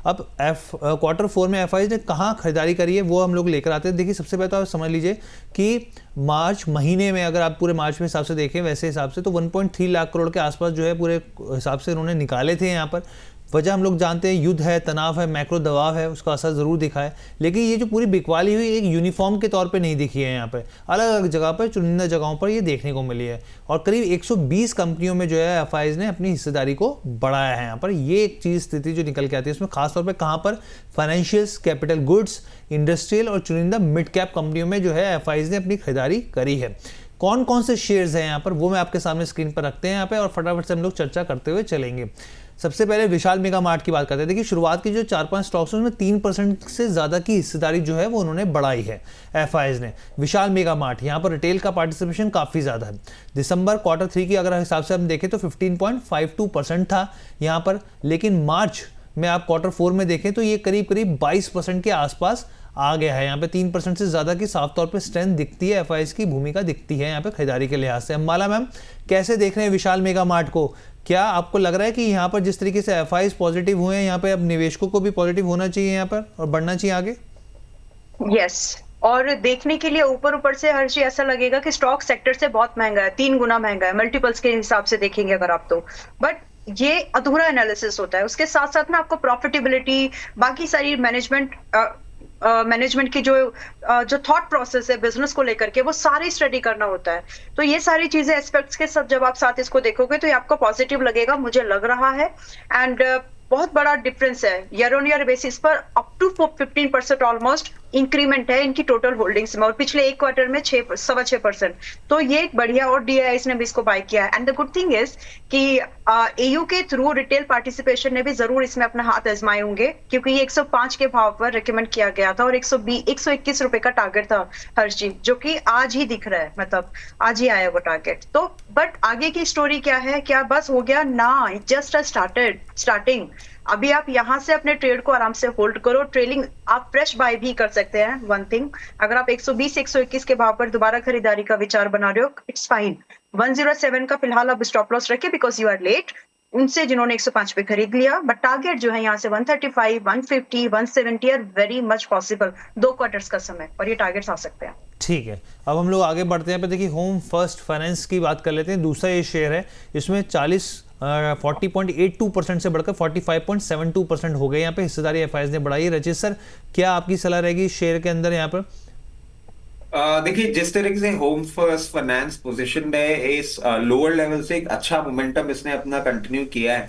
अब Q4 में FIIs ने कहाँ खरीदारी करी है वो हम लोग लेकर आते हैं। देखिए सबसे पहले तो आप समझ लीजिए कि मार्च महीने में अगर आप पूरे मार्च में हिसाब से देखें वैसे हिसाब से तो 1.3 लाख करोड़ के आसपास जो है पूरे हिसाब से उन्होंने निकाले थे यहाँ पर। वजह हम लोग जानते हैं, युद्ध है, तनाव है, मैक्रो दबाव है, उसका असर ज़रूर दिखा है। लेकिन ये जो पूरी बिकवाली हुई एक यूनिफॉर्म के तौर पे नहीं दिखी है, यहाँ पे अलग अलग जगह पर, चुनिंदा जगहों पर ये देखने को मिली है। और करीब 120 कंपनियों में जो है एफआईज ने अपनी हिस्सेदारी को बढ़ाया है। यहाँ पर ये एक चीज़ स्थिति जो निकल के आती है उसमें खासतौर पर कहाँ पर फाइनेंशियल्स, कैपिटल गुड्स, इंडस्ट्रियल और चुनिंदा मिड कैप कंपनियों में जो है एफआईज ने अपनी खरीदारी करी है। कौन कौन से शेयर्स हैं यहाँ पर वो मैं आपके सामने स्क्रीन पर रखते हैं यहाँ पे, और फटाफट से हम लोग चर्चा करते हुए चलेंगे। सबसे पहले विशाल मेगा मार्ट की बात करते हैं। देखिए शुरुआत की जो 4-5 स्टॉक्स हैं उसमें 3% से ज़्यादा की हिस्सेदारी जो है वो उन्होंने बढ़ाई है एफआईज ने। विशाल मेगा मार्ट, यहाँ पर रिटेल का पार्टिसिपेशन काफ़ी ज़्यादा है। दिसंबर Q3 की अगर हिसाब से हम देखें तो 15.52% था यहाँ पर, लेकिन मार्च में आप Q4 में देखें तो ये करीब करीब 22% के आसपास आ गया है। यहाँ पे 3% से ज़्यादा की साफ तौर पे स्ट्रेंथ दिखती है, एफआईज की भूमिका दिखती है यहाँ पे खरीदारी के लिहाज से। अम्बाला मैम कैसे देख रहे हैं विशाल मेगा मार्ट को? क्या आपको लग रहा है कि यहाँ पर जिस तरीके से एफआईज पॉजिटिव हुए हैं यहाँ पे अब निवेशकों को भी पॉजिटिव होना चाहिए यहाँ पर और बढ़ना चाहिए आगे? यस, और देखने के लिए ऊपर ऊपर से हर चीज ऐसा लगेगा कि स्टॉक सेक्टर से बहुत महंगा है, 3 गुना महंगा है, मल्टीपल्स के हिसाब से देखेंगे अगर आप तो। बट ये अधूरा एनालिसिस होता है। उसके साथ साथ ना आपको प्रॉफिटेबिलिटी, बाकी सारी मैनेजमेंट की जो थॉट प्रोसेस है बिजनेस को लेकर के, वो सारी स्टडी करना होता है। तो ये सारी चीजें एस्पेक्ट्स के साथ जब आप साथ इसको देखोगे तो ये आपको पॉजिटिव लगेगा, मुझे लग रहा है। एंड बहुत बड़ा डिफरेंस है ईयर ऑन ईयर बेसिस पर, अप टू 15% ऑलमोस्ट इंक्रीमेंट है इनकी टोटल होल्डिंग्स में, और पिछले एक क्वार्टर में 6.25%। तो ये एक बढ़िया, और डीआईआईस ने भी इसको बाय किया है। And the good thing is कि एयू के थ्रू रिटेल पार्टिसिपेशन ने भी जरूर इसमें अपना हाथ आजमाए होंगे, क्योंकि ये 105 के भाव पर रिकमेंड किया गया था और 121 रुपए का टारगेट था हर चीज, जो कि आज ही दिख रहा है, मतलब आज ही आया वो टारगेट। तो बट आगे की स्टोरी क्या है? क्या बस हो गया? ना, जस्ट स्टार्टिंग। अभी आप यहाँ से अपने ट्रेड को आराम से होल्ड करो, ट्रेलिंग आप फ्रेश बाय भी कर सकते हैं। वन थिंग, अगर आप 120-121 के भाव पर दोबारा खरीदारी का विचार बना रहे हो, इट्स फाइन। 107 का फिलहाल आप स्टॉप लॉस रखे, बिकॉज यू आर लेट उनसे जिन्होंने 105 पे खरीद लिया। बट टारगेट जो है यहाँ से 135, 150, 170 are very much possible. 2 quarters का समय और ये टारगेट्स आ सकते हैं। ठीक है, अब हम लोग आगे बढ़ते हैं। पे देखिए होम फर्स्ट फाइनेंस की बात कर लेते हैं। दूसरा ये शेयर है, इसमें 40.82% से बढ़कर 45.72% हो गए। यहाँ पे हिस्सेदारी एफआईज ने बढ़ाई है। रचित सर, क्या आपकी सलाह रहेगी शेयर के अंदर यहाँ पर? देखिए, जिस तरीके से होम फर्स्ट फाइनेंस पोजीशन में इस लोअर लेवल से एक अच्छा मोमेंटम इसने अपना कंटिन्यू किया है,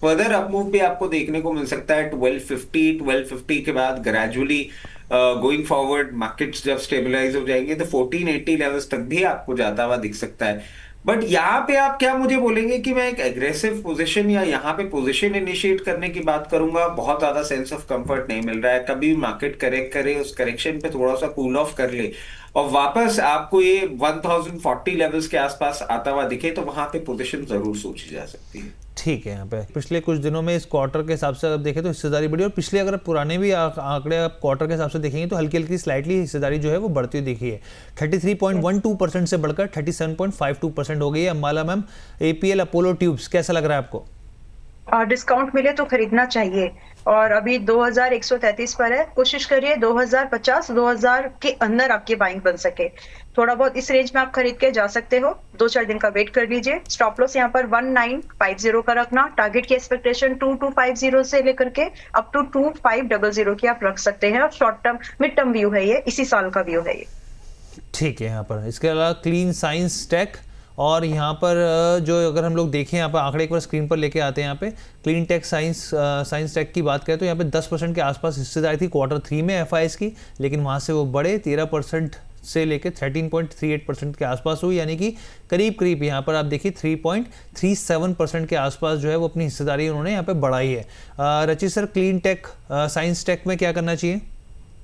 फर्दर अपमूव भी आपको देखने को मिल सकता है 1250 के बाद ग्रेजुअली गोइंग फॉरवर्ड मार्केट्स जब स्टेबलाइज हो जाएंगे तो 1480 लेवल्स तक भी आपको जाता हुआ दिख सकता है। बट यहाँ पे आप क्या मुझे बोलेंगे कि मैं एक एग्रेसिव पोजीशन या यहाँ पे पोजीशन इनिशिएट करने की बात करूंगा? बहुत ज्यादा सेंस ऑफ कंफर्ट नहीं मिल रहा है। कभी मार्केट करेक्ट करे, उस करेक्शन पे थोड़ा सा कूल ऑफ कर ले और वापस आपको ये 1040 लेवल्स के आसपास आता हुआ दिखे तो वहां पे पोजीशन जरूर सोची जा सकती है। ठीक है, यहाँ पे पिछले कुछ दिनों में इस क्वार्टर के हिसाब से अगर देखें तो हिस्सेदारी बढ़ी, और पिछले अगर पुराने भी आंकड़े आप क्वार्टर के हिसाब से देखेंगे तो हल्की हल्की स्लाइटली हिस्सेदारी जो है वो बढ़ती हुई दिखी है। 33.12% से बढ़कर 37.52% हो गई है। Ambala ma'am, APL Apollo tubes कैसा लग रहा है आपको? डिस्काउंट मिले तो खरीदना चाहिए, और अभी 2133 पर है। कोशिश करिए 2050, 2000 के अंदर आपकी बाइंग बन सके। थोड़ा बहुत इस रेंज में आप खरीद के जा सकते हो। 2-4 दिन का वेट कर लीजिए। स्टॉप लॉस यहाँ पर 1950 का रखना। टारगेट की एक्सपेक्टेशन 2250 से लेकर के अप टू 2500 की आप रख सकते हैं। और short term mid term view है ये, इसी साल का व्यू है ये। ठीक है, यहाँ पर इसके अलावा क्लीन साइंस टेक, और यहाँ पर जो अगर हम लोग देखें यहाँ पर आंकड़े एक बार स्क्रीन पर लेके आते हैं। यहाँ पे क्लीन टेक साइंस टेक की बात करें तो यहाँ पे 10% के आसपास हिस्सेदारी थी Q3 में एफआईज की, लेकिन वहाँ से वो बढ़े 13% से लेके 13.38% के आसपास हुई, यानी कि करीब करीब यहाँ पर आप देखिए 3.37% के आसपास जो है वो अपनी हिस्सेदारी उन्होंने यहाँ पे बढ़ाई है। Rachit sir, clean tech science tech में क्या करना चाहिए?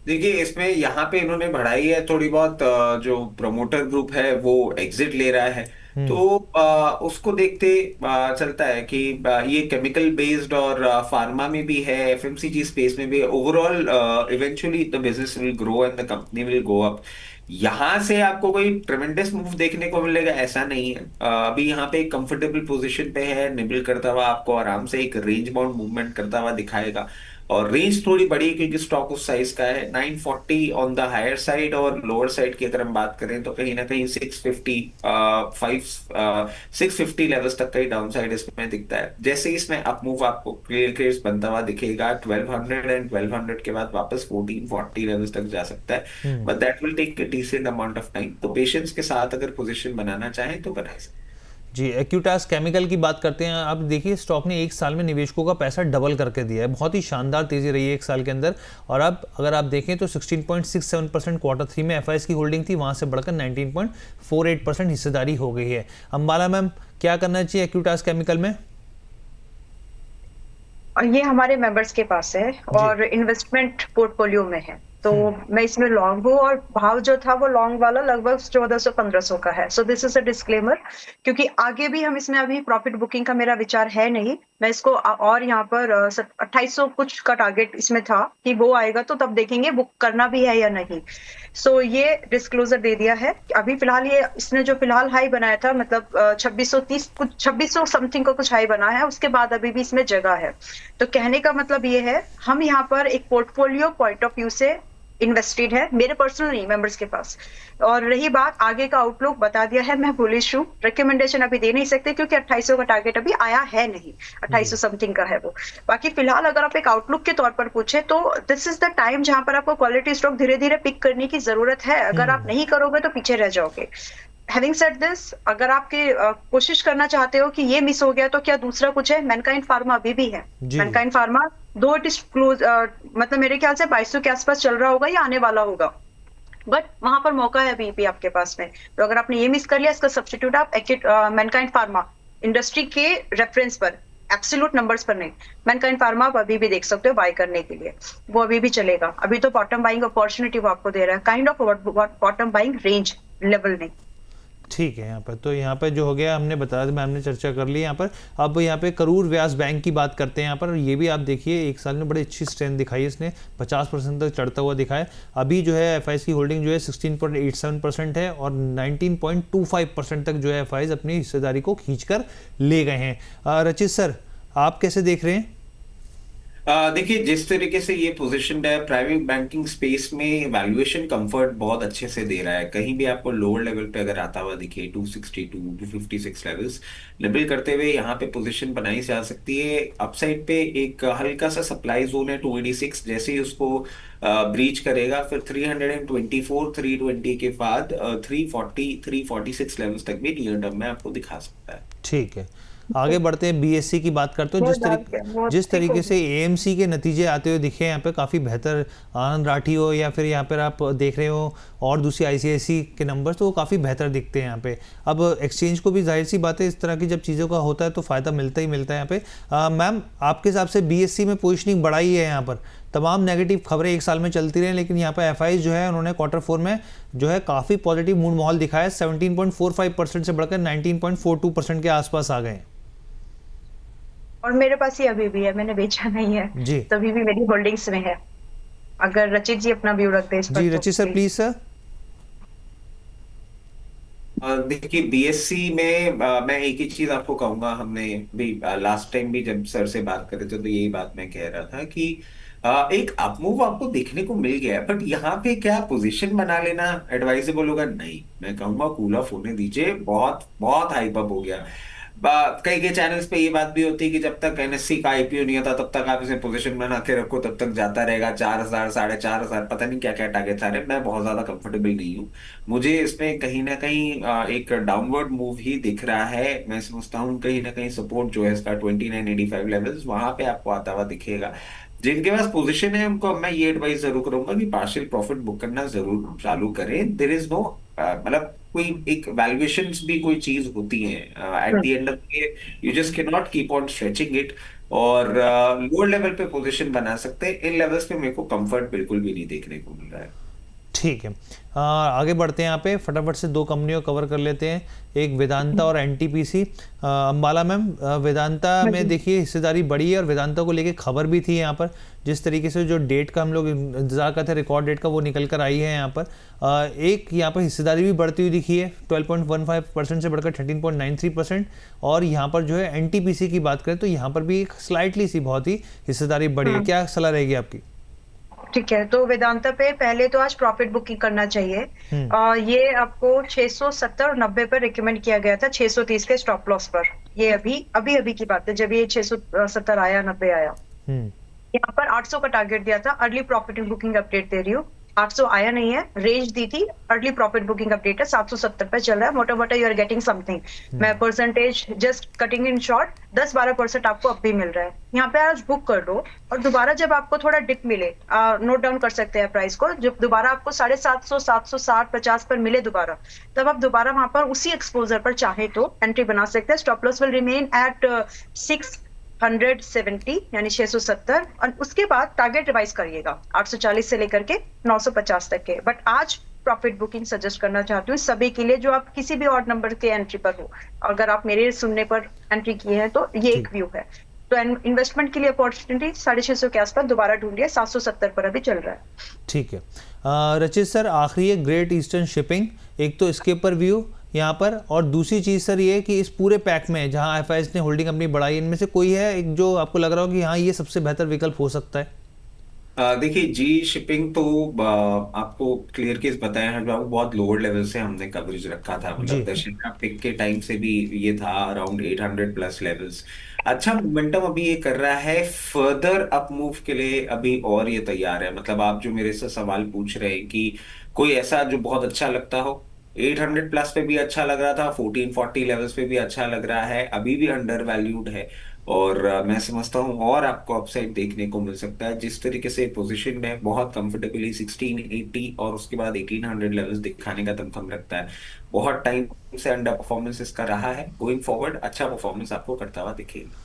देखिए, इसमें यहाँ पे इन्होंने बढ़ाई है थोड़ी बहुत। जो प्रमोटर ग्रुप है वो एग्जिट ले रहा है, तो उसको देखते चलता है कि ये केमिकल बेस्ड और फार्मा में भी है, एफएमसीजी स्पेस में भी। Overall eventually the business will grow and the company will go up. यहाँ से आपको कोई ट्रेमेंडस मूव देखने को मिलेगा ऐसा नहीं है। अभी यहाँ पे एक कंफर्टेबल पोजीशन पे है, निबल करता हुआ आपको आराम से एक रेंज बाउंड मूवमेंट करता हुआ दिखाएगा। और रेंज थोड़ी बड़ी है क्योंकि स्टॉक उस साइज का है। 940 ऑन द हायर साइड, और लोअर साइड की अगर हम बात करें तो कहीं ना कहीं 650 लेवल्स तक का ही डाउन साइड इसमें दिखता है। जैसे ही इसमें अप मूव आपको क्लियर क्लियर बनता हुआ दिखेगा 1200 एंड 1200 के बाद वापस 1440 लेवल्स तक जा सकता है, but that will take a decent amount of time. तो पेशेंस के साथ अगर पोजीशन बनाना चाहें तो बना सकते हैं। जी, एक्यूटास केमिकल की बात करते हैं। आप देखिए स्टॉक ने एक साल में निवेशकों का पैसा डबल करके दिया है, बहुत ही शानदार तेजी रही है एक साल के अंदर। और अब अगर आप देखें तो 16.67% Q3 में एफआईएस की होल्डिंग थी, वहां से बढ़कर 19.48% हिस्सेदारी हो गई है। अंबाला मैम, क्या करना चाहिए एक्यूटास केमिकल में? और ये हमारे मेंबर्स के पास है और इन्वेस्टमेंट पोर्टफोलियो में है, तो मैं इसमें लॉन्ग हूँ और भाव जो था वो लॉन्ग वाला लगभग 1400-1500 का है। So this is a disclaimer, क्योंकि आगे भी हम इसमें अभी प्रॉफिट बुकिंग का मेरा विचार है नहीं। मैं इसको और यहाँ पर 2800 कुछ का टारगेट इसमें था कि वो आएगा तो तब देखेंगे बुक करना भी है या नहीं। सो ये डिस्क्लोजर दे दिया है। अभी फिलहाल ये इसने जो फिलहाल हाई बनाया था, मतलब 2630 कुछ 2600 समथिंग का कुछ हाई बना है, उसके बाद अभी भी इसमें जगह है। तो कहने का मतलब ये है, हम यहाँ पर एक पोर्टफोलियो पॉइंट ऑफ व्यू से इन्वेस्टेड है, मेरे पर्सनल नहीं, मेंबर्स के पास। और रही बात आगे का आउटलुक, बता दिया है, मैं बुलिश हूँ। रिकमेंडेशन अभी दे नहीं सकते क्योंकि 2800 का टारगेट अभी आया है नहीं, 2800 समथिंग का है वो। बाकी फिलहाल अगर आप एक आउटलुक के तौर पर पूछे तो दिस इज द टाइम जहां पर आपको क्वालिटी स्टॉक धीरे धीरे पिक करने की जरूरत है। अगर आप नहीं करोगे तो पीछे रह जाओगे। हैविंग सेड दिस, अगर आपके कोशिश करना चाहते हो कि ये मिस हो गया तो क्या दूसरा कुछ है, मैनकाइंड फार्मा अभी भी है। मैनकाइंड फार्मा दो इट इज क्लोज, मतलब मेरे ख्याल से 2200 के आसपास चल रहा होगा या आने वाला होगा, बट वहां पर मौका है अभी भी आपके पास में। तो अगर आपने ये मिस कर लिया, इसका सब्स्टिट्यूट आप मैनकाइंड फार्मा इंडस्ट्री के रेफरेंस पर, एब्सोल्यूट नंबर्स पर नहीं, मैनकाइंड फार्मा आप अभी भी देख सकते हो बाय करने के लिए, वो अभी भी चलेगा। अभी तो बॉटम बाइंग अपॉर्चुनिटी वो आपको दे रहा है, kind of bottom buying range level नहीं। ठीक है, यहाँ पर तो यहाँ पर जो हो गया हमने बता दिया, मैम ने चर्चा कर ली यहाँ पर। अब यहाँ पे करूर व्यास बैंक की बात करते हैं यहाँ पर। ये भी आप देखिए एक साल में बड़ी अच्छी स्ट्रेंथ दिखाई है इसने, 50% तक चढ़ता हुआ दिखा है। अभी जो है एफआईएस की होल्डिंग जो है 16.87% है और 19.25% तक जो है एफआईएस अपनी हिस्सेदारी को खींच कर ले गए हैं। रचित सर, आप कैसे देख रहे हैं? देखिए, जिस तरीके से ये पोजीशन है प्राइवेट बैंकिंग स्पेस में, वैल्यूएशन कंफर्ट बहुत अच्छे से दे रहा है। कहीं भी आपको लोअर लेवल पे अगर आता हुआ दिखे 262 256 लेवल्स लेवल करते हुए यहाँ पे पोजीशन बनाई जा सकती है। अपसाइड पे एक हल्का सा सप्लाई जोन है 286, जैसे ही उसको ब्रीच करेगा फिर 324 320 के बाद 340 346 लेवल्स तक भी नियर टर्म में आपको दिखा सकता है। ठीक है, आगे बढ़ते हैं। बीएससी की बात करते हो। जिस तरीके से एएमसी के नतीजे आते हुए दिखे यहाँ पे काफ़ी बेहतर, आनंद राठी हो या फिर यहाँ पर आप देख रहे हो और दूसरी आईसीआईसी के नंबर्स, तो वो काफ़ी बेहतर दिखते हैं यहाँ पे। अब एक्सचेंज को भी जाहिर सी बात है, इस तरह की जब चीज़ों का होता है तो फ़ायदा मिलता ही मिलता है यहाँ पे। मैम, आपके हिसाब से बीएससी में पोजिशनिंग बढ़ाई है यहाँ पर, तमाम नेगेटिव खबरें एक साल में चलती रही, लेकिन यहाँ पर एफआईआई जो है उन्होंने Q4 में जो है काफ़ी पॉजिटिव मूड माहौल दिखाया, 17.45% से बढ़कर 19.42% के आसपास आ गए। और मेरे पास ही अभी भी है, मैंने बेचा नहीं है जी, तभी भी मेरी होल्डिंग्स में है। अगर रचित जी अपना व्यू रखते हैं इस पर जी तो रचित सर प्लीज सर। देखिए, बीएससी में मैं एक ही चीज आपको कहूंगा, हमने भी लास्ट टाइम भी जब सर से बात कर रहे थे तो यही बात मैं कह रहा था कि एक अपमूव आपको देखने को मिल गया है, बट यहाँ पे क्या पोजीशन बना लेना एडवाइजेबल होगा? नहीं, मैं कहूंगा कूल ऑफ होने दीजिए। बहुत बहुत हाइप अप हो गया। कई कई चैनल्स पे ये बात भी होती है कि जब तक एनएससी का आईपीओ नहीं होता तब तक आप इसे पोजीशन बना के रखो, तब तक जाता रहेगा 4000 4500, पता नहीं क्या क्या टारगेट आ रहे हैं। मैं बहुत ज्यादा कंफर्टेबल नहीं हूँ। मुझे इसमें कहीं ना कहीं एक डाउनवर्ड मूव ही दिख रहा है। मैं समझता हूँ कहीं ना कहीं सपोर्ट जो है इसका 2985 लेवल्स, वहां पे आपको आता हुआ दिखेगा। जिनके पास पोजीशन है उनको मैं ये एडवाइस जरूर करूंगा कि पार्शियल प्रॉफिट बुक करना जरूर चालू करें। देयर इज नो, मतलब कोई एक वैल्यूएशंस भी कोई चीज होती है at the end of the, you just can not keep on stretching it. और लोअर लेवल पे पोजीशन बना सकते हैं। इन लेवल्स पे मेरे को कंफर्ट बिल्कुल भी नहीं देखने को मिल रहा है। ठीक है। आगे बढ़ते हैं, यहाँ पे फटाफट से दो कंपनियों कवर कर लेते हैं, एक वेदांता और एनटीपीसी। अंबाला मैम, वेदांता हाँ में जी। देखिए हिस्सेदारी बढ़ी है और वेदांता को लेके खबर भी थी यहाँ पर, जिस तरीके से जो डेट का हम लोग इंतजार करते हैं रिकॉर्ड डेट का, वो निकल कर आई है यहाँ पर। एक यहाँ पर हिस्सेदारी भी बढ़ती हुई दिखी है, 12.15% से बढ़कर 13.93%। और यहाँ पर जो है एनटीपीसी की बात करें तो यहाँ पर भी एक स्लाइटली सी बहुत ही हिस्सेदारी बढ़ी है। क्या सलाह रहेगी आपकी? ठीक है, तो वेदांता पे पहले तो आज प्रॉफिट बुकिंग करना चाहिए। ये आपको 670 और 90 पर रिकमेंड किया गया था, 630 के स्टॉप लॉस पर। ये अभी अभी अभी की बात है, जब ये 670 आया, 90 आया। हम्म। यहाँ पर 800 का टारगेट दिया था। अर्ली प्रॉफिट बुकिंग अपडेट दे रही हूँ, 800 आया नहीं है, रेंज दी थी। अर्ली प्रॉफिट बुकिंग अपडेट है, 770 पे चल रहा है। मोटा मोटा यू आर गेटिंग समथिंग। मैं percentage just cutting in short 10-12% आपको अब भी मिल रहा है। यहाँ पे आज बुक कर लो और दोबारा जब आपको थोड़ा डिप मिले, नोट डाउन कर सकते हैं प्राइस को, जब दोबारा आपको 750, 760, 50 पर मिले दोबारा, तब आप दोबारा वहां पर उसी एक्सपोजर पर चाहे तो एंट्री बना सकते हैं। Stop loss will remain at 670 यानी 670, और उसके बाद टारगेट रिवाइज करिएगा 840 से लेकर के 950 तक के। बट आज प्रॉफिट बुकिंग सजेस्ट करना चाहती हूँ सभी के लिए जो आप किसी भी ऑड नंबर के एंट्री पर हो। अगर आप मेरे सुनने पर एंट्री किए हैं तो ये एक व्यू है। तो इन्वेस्टमेंट के लिए अपॉर्चुनिटी 650 के आसपास दोबारा ढूंढिए, 770 पर अभी चल रहा है। ठीक है। रचित सर, आखिरी है ग्रेट ईस्टर्न शिपिंग, एक तो इसके ऊपर व्यू यहाँ पर, और दूसरी चीज़ सर ये कि इस पूरे पैक में जहाँ एफआईएस ने होल्डिंग कंपनी बढ़ाई, इनमें से कोई है एक जो आपको लग रहा हो कि हाँ ये सबसे बेहतर विकल्प हो सकता है? देखिए, जी शिपिंग तो आपको क्लियर केस बताया है, बाबू बहुत लोअर लेवल से हमने कवरेज रखा था। जी। मतलब दशहरा पिक के टाइम से भी ये था अराउंड 800 प्लस लेवल्स। अच्छा मोमेंटम अभी ये कर रहा है, फर्दर अप मूव के लिए अभी और ये तैयार है। मतलब आप जो मेरे से सवाल पूछ रहे हैं कि कोई ऐसा जो बहुत अच्छा लगता हो, 800 प्लस पे भी अच्छा लग रहा था, 1440 लेवल्स पे भी अच्छा लग रहा है, अभी भी अंडर वैल्यूड है। और मैं समझता हूँ और आपको अपसाइड देखने को मिल सकता है। जिस तरीके से पोजीशन में बहुत कंफर्टेबली 1680 और उसके बाद 1800 लेवल्स दिखाने का दमखम लगता है। बहुत टाइम से अंडर परफॉर्मेंस इसका रहा है, गोइंग फॉरवर्ड अच्छा परफॉर्मेंस आपको करता हुआ दिखेगा।